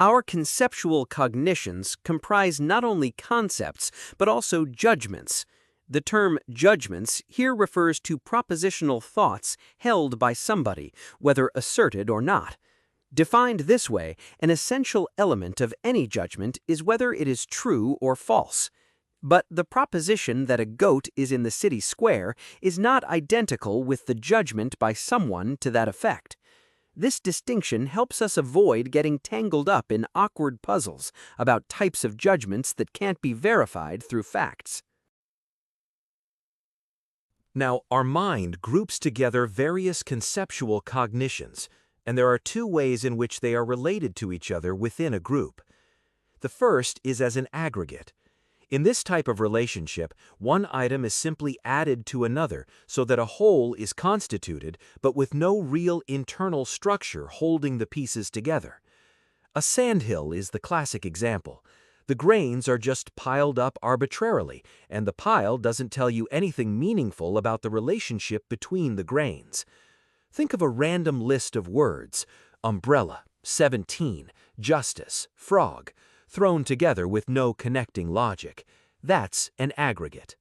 Our conceptual cognitions comprise not only concepts, but also judgments. The term judgments here refers to propositional thoughts held by somebody, whether asserted or not. Defined this way, an essential element of any judgment is whether it is true or false. But the proposition that a goat is in the city square is not identical with the judgment by someone to that effect. This distinction helps us avoid getting tangled up in awkward puzzles about types of judgments that can't be verified through facts. Now, our mind groups together various conceptual cognitions, and there are two ways in which they are related to each other within a group. The first is as an aggregate. In this type of relationship, one item is simply added to another so that a whole is constituted, but with no real internal structure holding the pieces together. A sandhill is the classic example. The grains are just piled up arbitrarily, and the pile doesn't tell you anything meaningful about the relationship between the grains. Think of a random list of words: umbrella, 17, justice, frog, thrown together with no connecting logic. That's an aggregate.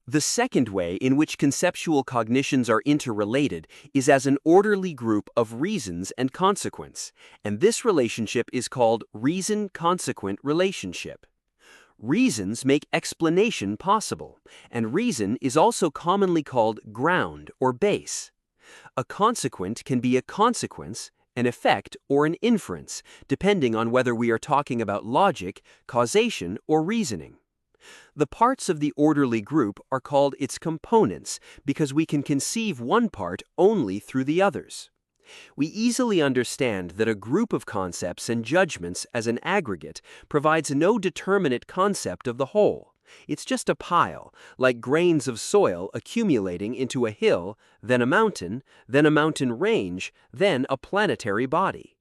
The second way in which conceptual cognitions are interrelated is as an orderly group of reasons and consequents, and this relationship is called reason-consequent relationship. Reasons make explanation possible, and reason is also commonly called ground or base. A consequent can be a consequence, an effect, or an inference, depending on whether we are talking about logic, causation, or reasoning. The parts of the orderly group are called its components because we can conceive one part only through the others. We easily understand that a group of concepts and judgments as an aggregate provides no determinate concept of the whole. It's just a pile, like grains of soil accumulating into a hill, then a mountain range, then a planetary body.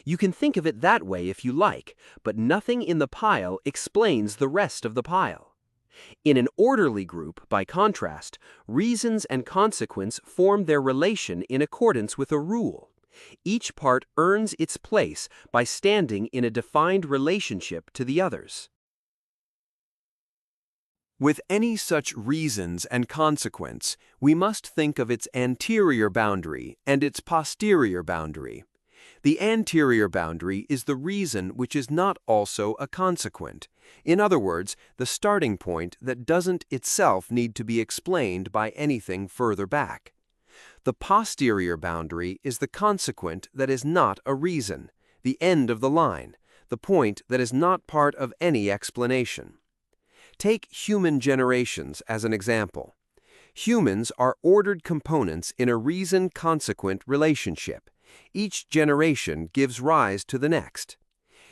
You can think of it that way if you like, but nothing in the pile explains the rest of the pile. In an orderly group, by contrast, reasons and consequents form their relation in accordance with a rule. Each part earns its place by standing in a defined relationship to the others. With any such reasons and consequents, we must think of its anterior boundary and its posterior boundary. The anterior boundary is the reason which is not also a consequent. In other words, the starting point that doesn't itself need to be explained by anything further back. The posterior boundary is the consequent that is not a reason, the end of the line, the point that is not part of any explanation. Take human generations as an example. Humans are ordered components in a reason-consequent relationship. Each generation gives rise to the next.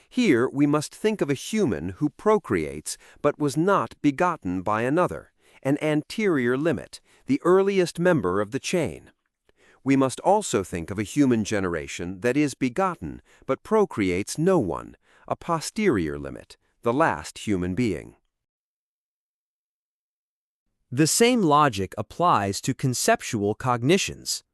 Here we must think of a human who procreates but was not begotten by another, an anterior limit, the earliest member of the chain. We must also think of a human generation that is begotten but procreates no one, a posterior limit, the last human being. The same logic applies to conceptual cognitions.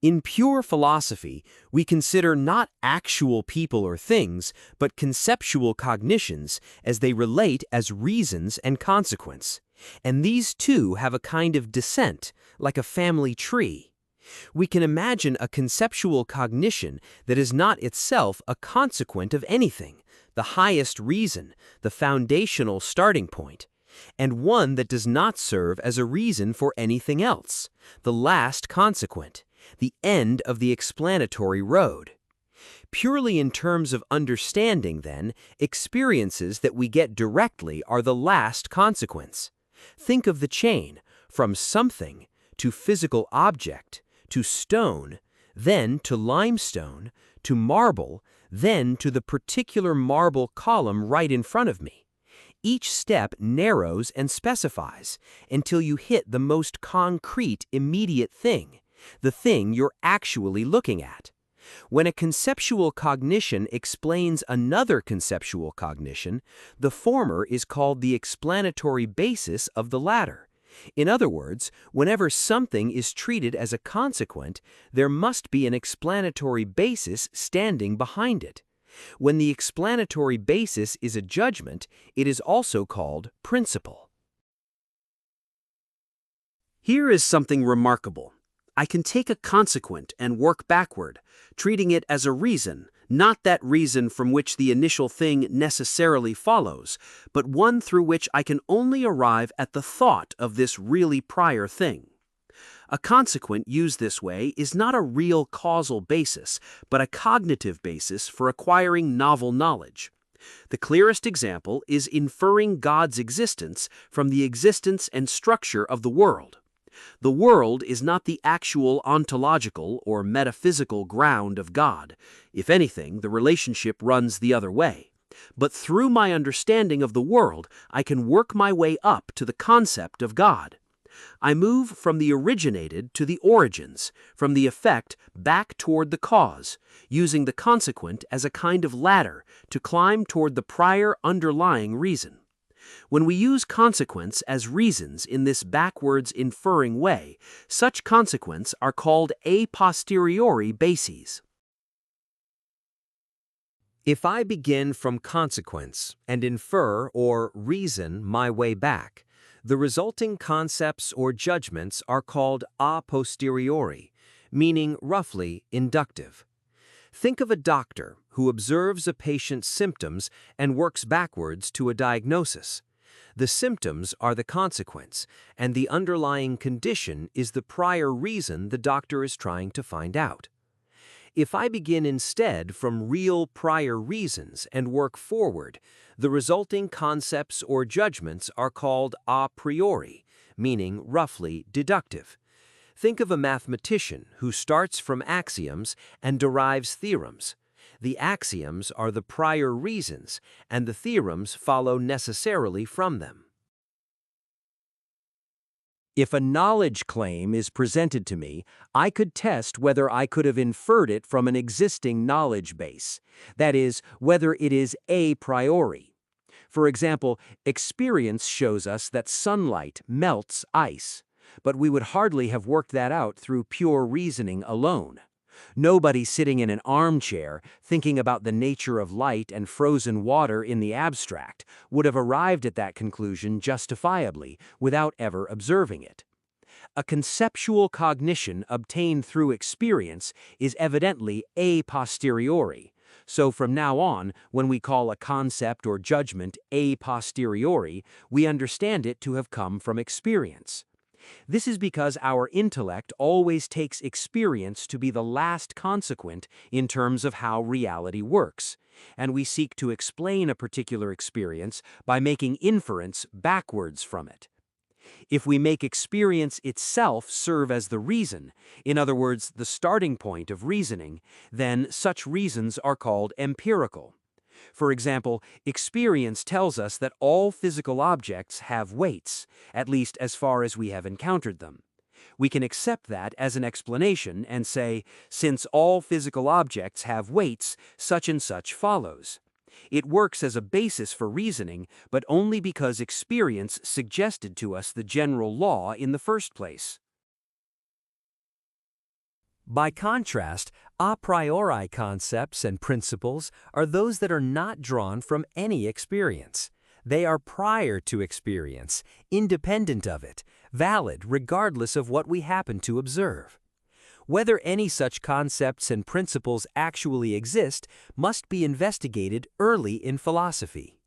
In pure philosophy, we consider not actual people or things, but conceptual cognitions as they relate as reasons and consequents. And these too have a kind of descent, like a family tree. We can imagine a conceptual cognition that is not itself a consequent of anything, the highest reason, the foundational starting point, and one that does not serve as a reason for anything else, the last consequent, the end of the explanatory road. Purely in terms of understanding, then, experiences that we get directly are the last consequence. Think of the chain, from something to physical object, to stone, then to limestone, to marble, then to the particular marble column right in front of me. Each step narrows and specifies until you hit the most concrete, immediate thing, the thing you're actually looking at. When a conceptual cognition explains another conceptual cognition, the former is called the explanatory basis of the latter. In other words, whenever something is treated as a consequent, there must be an explanatory basis standing behind it. When the explanatory basis is a judgment, it is also called principle. Here is something remarkable. I can take a consequent and work backward, treating it as a reason, not that reason from which the initial thing necessarily follows, but one through which I can only arrive at the thought of this really prior thing. A consequent used this way is not a real causal basis, but a cognitive basis for acquiring novel knowledge. The clearest example is inferring God's existence from the existence and structure of the world. The world is not the actual ontological or metaphysical ground of God. If anything, the relationship runs the other way. But through my understanding of the world, I can work my way up to the concept of God. I move from the originated to the origins, from the effect back toward the cause, using the consequent as a kind of ladder to climb toward the prior underlying reason. When we use consequents as reasons in this backwards inferring way, such consequents are called a-posteriori bases. If I begin from consequence and infer or reason my way back, the resulting concepts or judgments are called a-posteriori, meaning roughly inductive. Think of a doctor who observes a patient's symptoms and works backwards to a diagnosis. The symptoms are the consequence, and the underlying condition is the prior reason the doctor is trying to find out. If I begin instead from real prior reasons and work forward, the resulting concepts or judgments are called a priori, meaning roughly deductive. Think of a mathematician who starts from axioms and derives theorems. The axioms are the prior reasons, and the theorems follow necessarily from them. If a knowledge claim is presented to me, I could test whether I could have inferred it from an existing knowledge base. That is, whether it is a priori. For example, experience shows us that sunlight melts ice, but we would hardly have worked that out through pure reasoning alone. Nobody sitting in an armchair thinking about the nature of light and frozen water in the abstract would have arrived at that conclusion justifiably without ever observing it. A conceptual cognition obtained through experience is evidently a posteriori. So from now on, when we call a concept or judgment a posteriori, we understand it to have come from experience. This is because our intellect always takes experience to be the last consequent in terms of how reality works, and we seek to explain a particular experience by making inference backwards from it. If we make experience itself serve as the reason, in other words, the starting point of reasoning, then such reasons are called empirical. For example, experience tells us that all physical objects have weights, at least as far as we have encountered them. We can accept that as an explanation and say, since all physical objects have weights, such and such follows. It works as a basis for reasoning, but only because experience suggested to us the general law in the first place. By contrast, a priori concepts and principles are those that are not drawn from any experience. They are prior to experience, independent of it, valid regardless of what we happen to observe. Whether any such concepts and principles actually exist must be investigated early in philosophy.